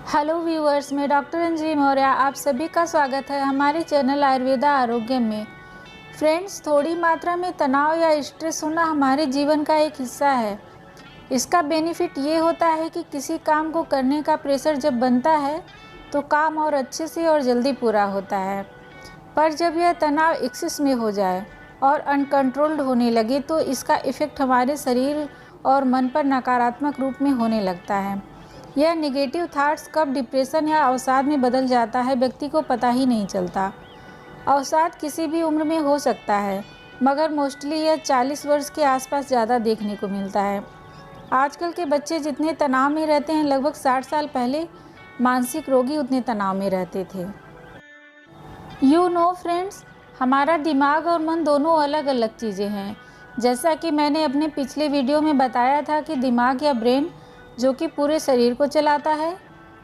Hello viewers, मैं doctor Anjali Maurya आप सभी का स्वागत है हमारे चैनल आयुर्वेदा आरोग्य में। फ्रेंड्स, थोड़ी मात्रा में तनाव या स्ट्रेस होना हमारे जीवन का एक हिस्सा है। इसका बेनिफिट ये होता है कि किसी काम को करने का प्रेशर जब बनता है तो काम और अच्छे से और जल्दी पूरा होता है। पर जब यह तनाव एक्सेस में हो जाए और अनकंट्रोल्ड होने लगे तो इसका इफ़ेक्ट हमारे शरीर और मन पर नकारात्मक रूप में होने लगता है। यह नेगेटिव थॉट्स कब डिप्रेशन या अवसाद में बदल जाता है व्यक्ति को पता ही नहीं चलता। अवसाद किसी भी उम्र में हो सकता है, मगर मोस्टली यह 40 वर्ष के आसपास ज़्यादा देखने को मिलता है। आजकल के बच्चे जितने तनाव में रहते हैं, लगभग 60 साल पहले मानसिक रोगी उतने तनाव में रहते थे। फ्रेंड्स, हमारा दिमाग और मन दोनों अलग अलग चीज़ें हैं। जैसा कि मैंने अपने पिछले वीडियो में बताया था कि दिमाग या ब्रेन जो कि पूरे शरीर को चलाता है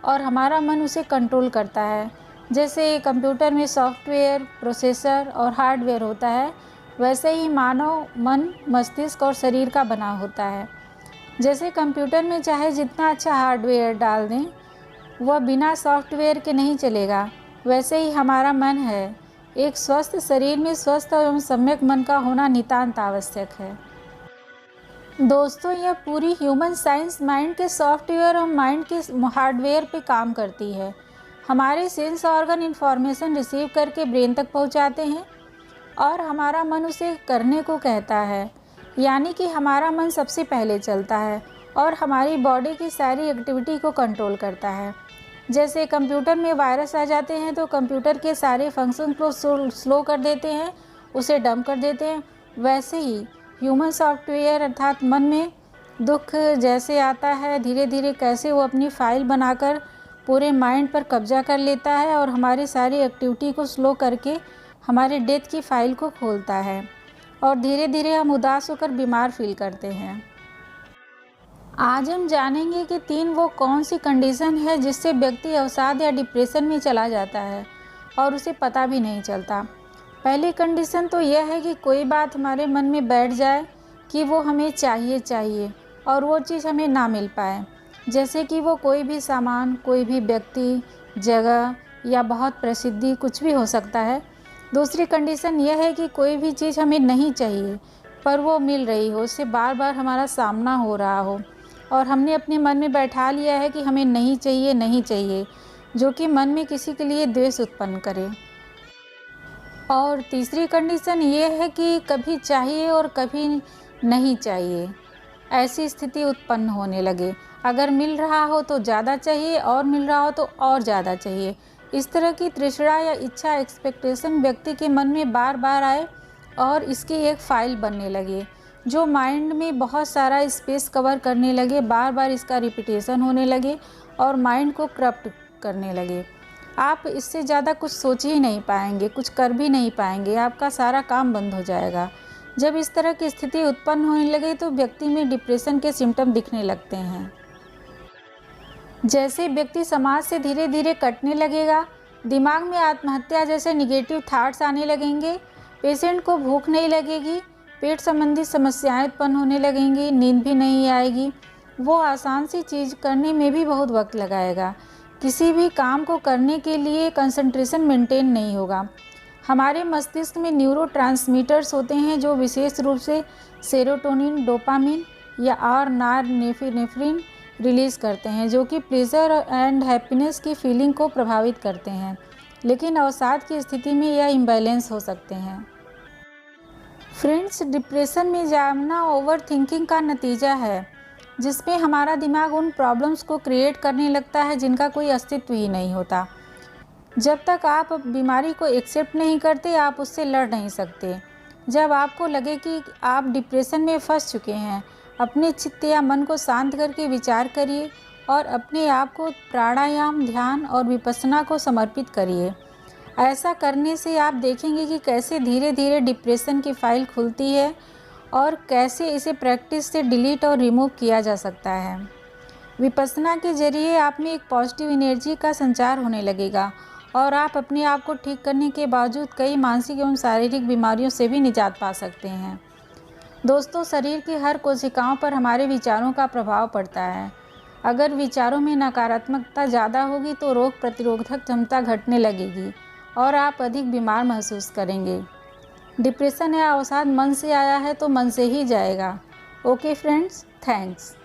और हमारा मन उसे कंट्रोल करता है। जैसे कंप्यूटर में सॉफ्टवेयर, प्रोसेसर और हार्डवेयर होता है, वैसे ही मानव मन, मस्तिष्क और शरीर का बना होता है। जैसे कंप्यूटर में चाहे जितना अच्छा हार्डवेयर डाल दें, वह बिना सॉफ्टवेयर के नहीं चलेगा। वैसे ही हमारा मन है। एक स्वस्थ शरीर में स्वस्थ एवं सम्यक मन का होना नितांत आवश्यक है। दोस्तों, यह पूरी ह्यूमन साइंस माइंड के सॉफ्टवेयर और माइंड के हार्डवेयर पे काम करती है। हमारे सेंस ऑर्गन इंफॉर्मेशन रिसीव करके ब्रेन तक पहुंचाते हैं और हमारा मन उसे करने को कहता है। यानी कि हमारा मन सबसे पहले चलता है और हमारी बॉडी की सारी एक्टिविटी को कंट्रोल करता है। जैसे कंप्यूटर में वायरस आ जाते हैं तो कंप्यूटर के सारे फंक्शन को स्लो कर देते हैं, उसे डंप कर देते हैं। वैसे ही ह्यूमन सॉफ्टवेयर अर्थात मन में दुख जैसे आता है, धीरे धीरे कैसे वो अपनी फाइल बनाकर पूरे माइंड पर कब्जा कर लेता है और हमारी सारी एक्टिविटी को स्लो करके हमारे डेथ की फाइल को खोलता है और धीरे धीरे हम उदास होकर बीमार फील करते हैं। आज हम जानेंगे कि 3 वो कौन सी कंडीशन है जिससे व्यक्ति अवसाद या डिप्रेशन में चला जाता है और उसे पता भी नहीं चलता। पहली कंडीशन तो यह है कि कोई बात हमारे मन में बैठ जाए कि वो हमें चाहिए और वो चीज़ हमें ना मिल पाए। जैसे कि वो कोई भी सामान, कोई भी व्यक्ति, जगह या बहुत प्रसिद्धि, कुछ भी हो सकता है। दूसरी कंडीशन यह है कि कोई भी चीज़ हमें नहीं चाहिए पर वो मिल रही हो, उससे बार बार हमारा सामना हो रहा हो और हमने अपने मन में बैठा लिया है कि हमें नहीं चाहिए, जो कि मन में किसी के लिए द्वेष उत्पन्न करे। और तीसरी कंडीशन ये है कि कभी चाहिए और कभी नहीं चाहिए, ऐसी स्थिति उत्पन्न होने लगे। अगर मिल रहा हो तो ज़्यादा चाहिए और मिल रहा हो तो और ज़्यादा चाहिए। इस तरह की तृष्णा या इच्छा, एक्सपेक्टेशन व्यक्ति के मन में बार बार आए और इसकी एक फाइल बनने लगे जो माइंड में बहुत सारा स्पेस कवर करने लगे। बार बार इसका रिपीटेशन होने लगे और माइंड को करप्ट करने लगे। आप इससे ज़्यादा कुछ सोच ही नहीं पाएंगे, कुछ कर भी नहीं पाएंगे, आपका सारा काम बंद हो जाएगा। जब इस तरह की स्थिति उत्पन्न होने लगे तो व्यक्ति में डिप्रेशन के सिम्टम दिखने लगते हैं। जैसे व्यक्ति समाज से धीरे धीरे कटने लगेगा, दिमाग में आत्महत्या जैसे निगेटिव थॉट्स आने लगेंगे, पेशेंट को भूख नहीं लगेगी, पेट संबंधी समस्याएं उत्पन्न होने लगेंगी, नींद भी नहीं आएगी, वो आसान सी चीज़ करने में भी बहुत वक्त लगाएगा। किसी भी काम को करने के लिए कंसंट्रेशन मेंटेन नहीं होगा। हमारे मस्तिष्क में न्यूरोट्रांसमीटर्स होते हैं जो विशेष रूप से सेरोटोनिन, डोपामिन या और नॉरनेफ्रिन रिलीज़ करते हैं, जो कि प्लेजर एंड हैप्पीनेस की फीलिंग को प्रभावित करते हैं। लेकिन अवसाद की स्थिति में यह इम्बैलेंस हो सकते हैं। फ्रेंड्स, डिप्रेशन में जाना ओवर थिंकिंग का नतीजा है, जिसमें हमारा दिमाग उन प्रॉब्लम्स को क्रिएट करने लगता है जिनका कोई अस्तित्व ही नहीं होता। जब तक आप बीमारी को एक्सेप्ट नहीं करते, आप उससे लड़ नहीं सकते। जब आपको लगे कि आप डिप्रेशन में फंस चुके हैं, अपने चित्त या मन को शांत करके विचार करिए और अपने आप को प्राणायाम, ध्यान और विपश्यना को समर्पित करिए। ऐसा करने से आप देखेंगे कि कैसे धीरे धीरे डिप्रेशन की फाइल खुलती है और कैसे इसे प्रैक्टिस से डिलीट और रिमूव किया जा सकता है। विपश्यना के जरिए आप में एक पॉजिटिव एनर्जी का संचार होने लगेगा और आप अपने आप को ठीक करने के बावजूद कई मानसिक एवं शारीरिक बीमारियों से भी निजात पा सकते हैं। दोस्तों, शरीर की हर कोशिकाओं पर हमारे विचारों का प्रभाव पड़ता है। अगर विचारों में नकारात्मकता ज़्यादा होगी तो रोग प्रतिरोधक क्षमता घटने लगेगी और आप अधिक बीमार महसूस करेंगे। डिप्रेशन या अवसाद मन से आया है तो मन से ही जाएगा। Okay friends, thanks.